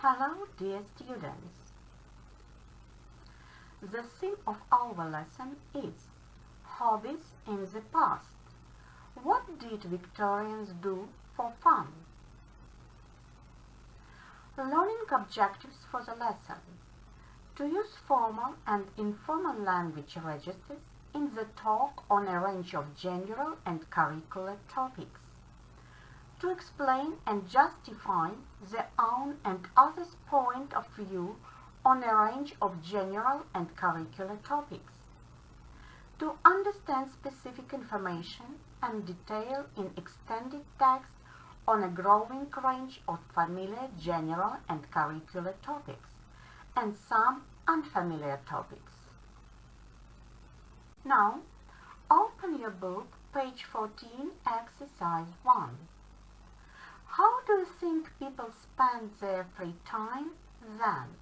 Hello, dear students. The theme of our lesson is hobbies in the past. What did Victorians do for fun? Learning objectives for the lesson. To use formal and informal language registers in the talk on a range of general and curricular topics. To explain and justify their own and others' point of view on a range of general and curricular topics. To understand specific information and detail in extended text on a growing range of familiar general and curricular topics, and some unfamiliar topics. Now, open your book, page 14, exercise 1. How do you think people spend their free time then?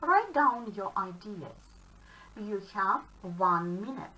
Write down your ideas. You have 1 minute.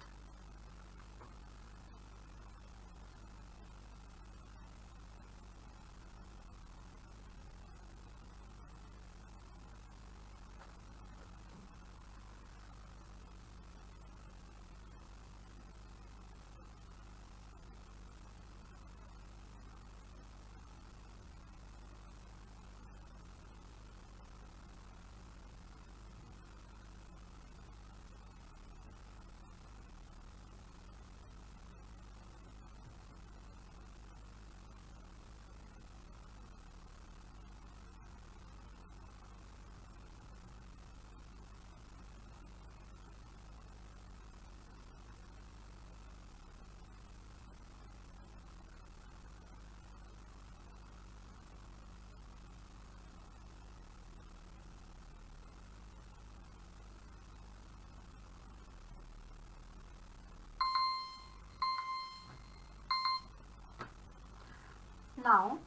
Now,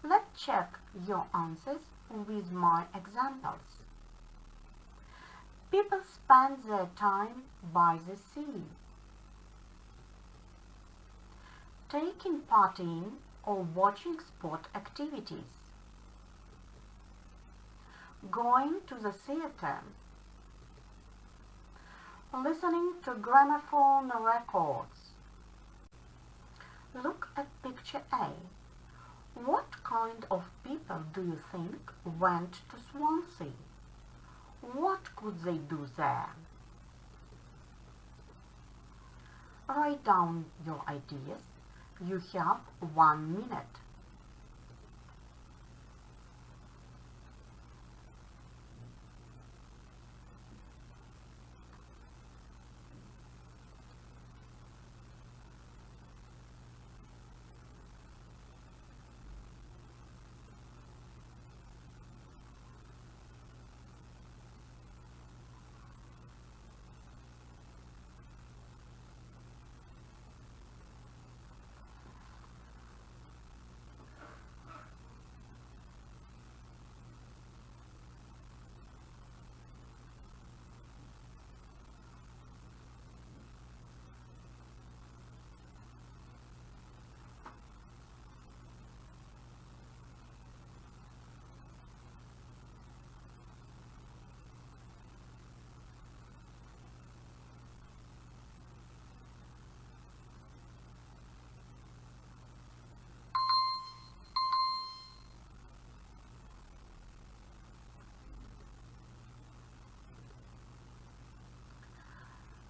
let's check your answers with my examples. People spend their time by the sea. Taking part in or watching sport activities. Going to the theater. Listening to gramophone records. Look at picture A. What kind of people do you think went to Swansea? What could they do there? Write down your ideas. You have 1 minute.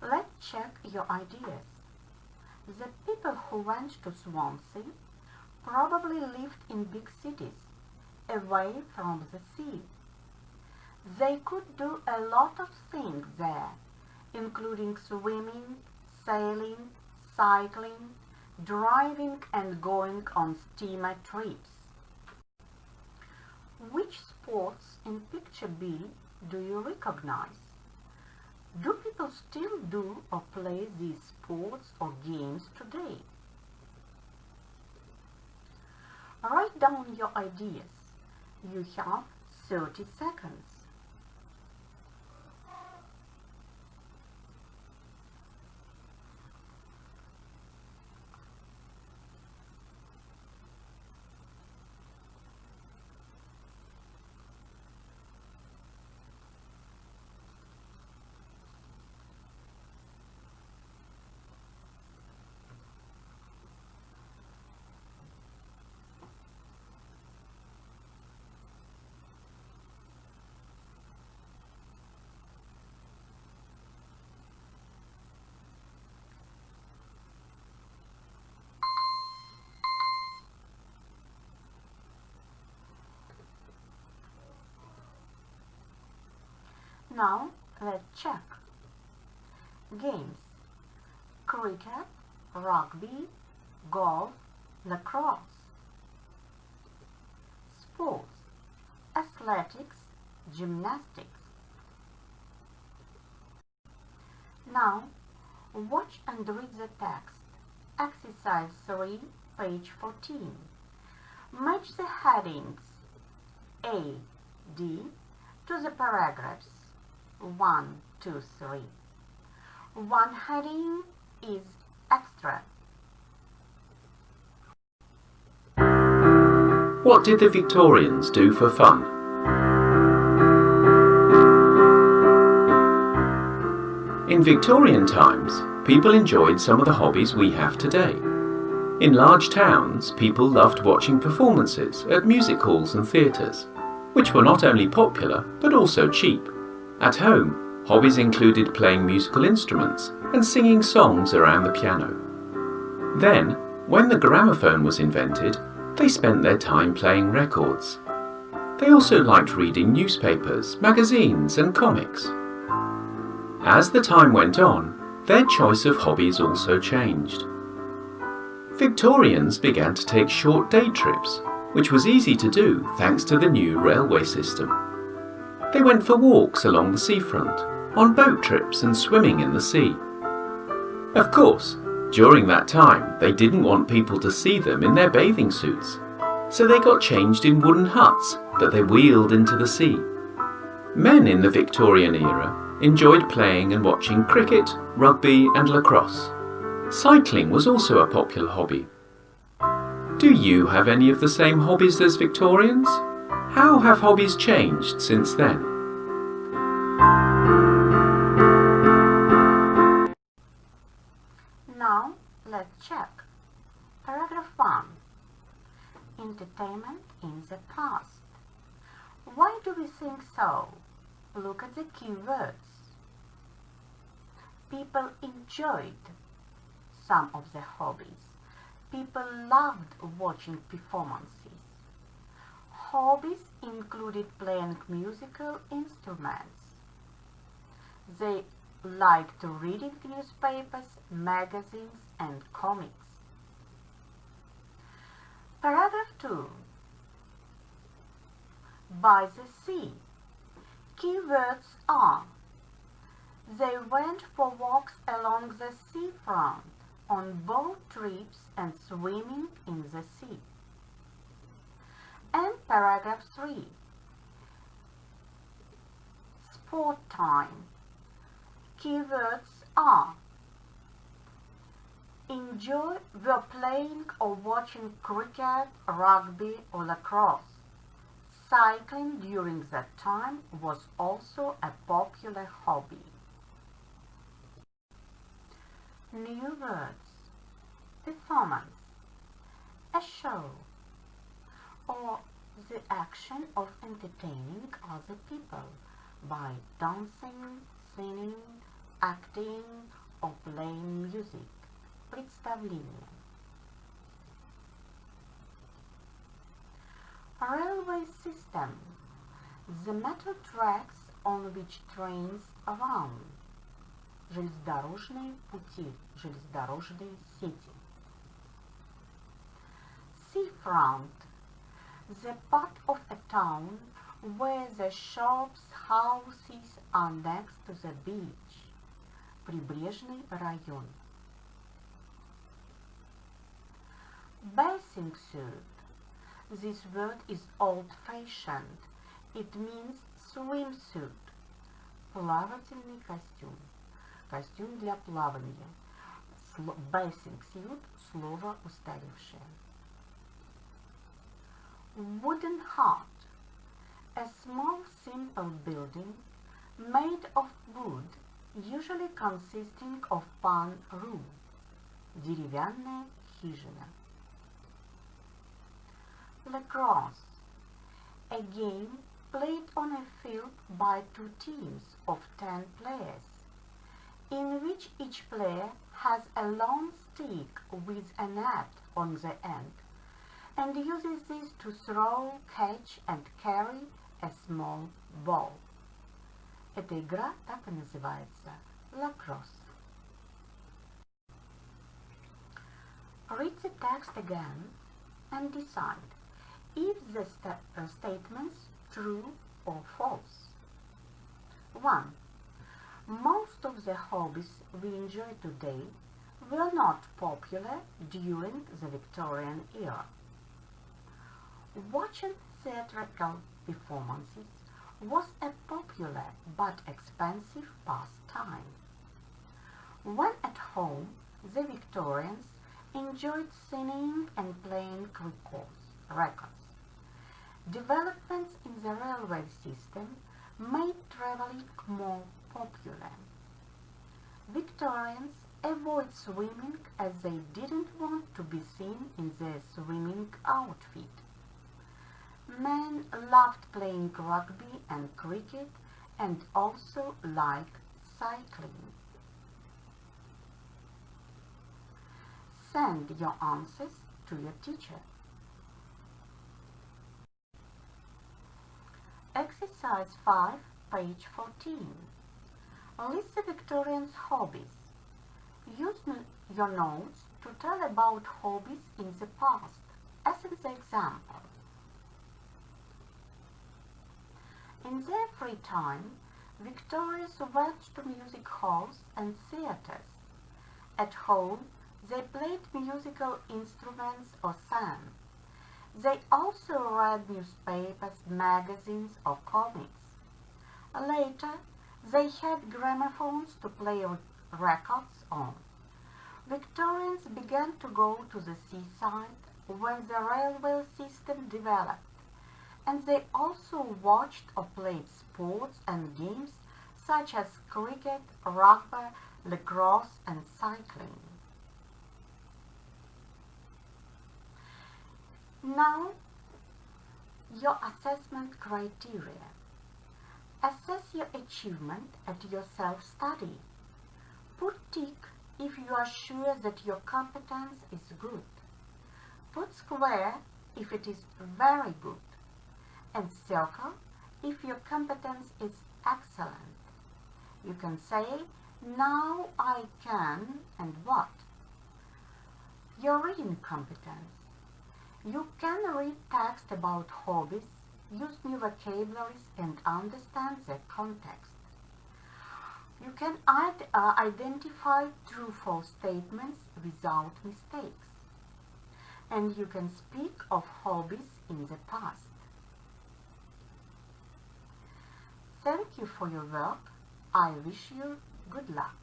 Let's check your ideas. The people who went to Swansea probably lived in big cities, away from the sea. They could do a lot of things there, including swimming, sailing, cycling, driving and going on steamer trips. Which sports in picture B do you recognize? Do people still do or play these sports or games today? down your ideas. You have 30 seconds. Now, let's check. Games: cricket, rugby, golf, lacrosse. Sports: athletics, gymnastics. Now, watch and read the text. Exercise 3, page 14. Match the headings A, D to the paragraphs 1, 2, 3. One heading is extra. What did the Victorians do for fun? In Victorian times, people enjoyed some of the hobbies we have today. In large towns, people loved watching performances at music halls and theatres, which were not only popular but also cheap. At home, hobbies included playing musical instruments and singing songs around the piano. Then, when the gramophone was invented, they spent their time playing records. They also liked reading newspapers, magazines and comics. As the time went on, their choice of hobbies also changed. Victorians began to take short day trips, which was easy to do thanks to the new railway system. They went for walks along the seafront, on boat trips and swimming in the sea. Of course, during that time they didn't want people to see them in their bathing suits, so they got changed in wooden huts that they wheeled into the sea. Men in the Victorian era enjoyed playing and watching cricket, rugby and lacrosse. Cycling was also a popular hobby. Do you have any of the same hobbies as Victorians? How have hobbies changed since then? Now, let's check. Paragraph 1. Entertainment in the past. Why do we think so? Look at the key words. People enjoyed some of the hobbies. People loved watching performances. Hobbies included playing musical instruments. They liked reading newspapers, magazines, and comics. Paragraph 2. By the sea. Keywords are: they went for walks along the seafront, on boat trips and swimming in the sea. And paragraph 3. Sport time. Keywords are: were playing or watching cricket, rugby or lacrosse. Cycling during that time was also a popular hobby. New words. Performance. A show, or the action of entertaining other people by dancing, singing, acting or playing music. Представление. Railway system. The metal tracks on which trains run. Железнодорожные пути, железнодорожные сети. Seafront. The part of a town where the shops, houses are next to the beach. Прибрежный район. Bathing suit. This word is old-fashioned. It means swimsuit. Плавательный костюм. Костюм для плавания. Bathing suit – слово устаревшее. Wooden hut. A small simple building made of wood, usually consisting of one room. Деревянная хижина. Lacrosse. A game played on a field by two teams of 10 players, in which each player has a long stick with a net on the end, and uses this to throw, catch, and carry a small ball. Эта игра так и называется – lacrosse. Read the text again and decide if the statements true or false. 1. Most of the hobbies we enjoy today were not popular during the Victorian era. Watching theatrical performances was a popular but expensive pastime. When at home, the Victorians enjoyed singing and playing records. Developments in the railway system made traveling more popular. Victorians avoid swimming as they didn't want to be seen in their swimming outfit. Men loved playing rugby and cricket and also liked cycling. Send your answers to your teacher. Exercise 5, page 14. List the Victorians' hobbies. Use your notes to tell about hobbies in the past, as in the example. In their free time, Victorians went to music halls and theatres. At home, they played musical instruments or sang. They also read newspapers, magazines, or comics. Later, they had gramophones to play records on. Victorians began to go to the seaside when the railway system developed, and they also watched or played sports and games such as cricket, rugby, lacrosse, and cycling. Now, your assessment criteria. Assess your achievement at your self-study. Put tick if you are sure that your competence is good. Put square if it is very good. And circle if your competence is excellent. You can say, now I can, and what? Your reading competence. You can read text about hobbies, use new vocabularies, and understand the context. You can identify true-false statements without mistakes. And you can speak of hobbies in the past. Thank you for your work. I wish you good luck.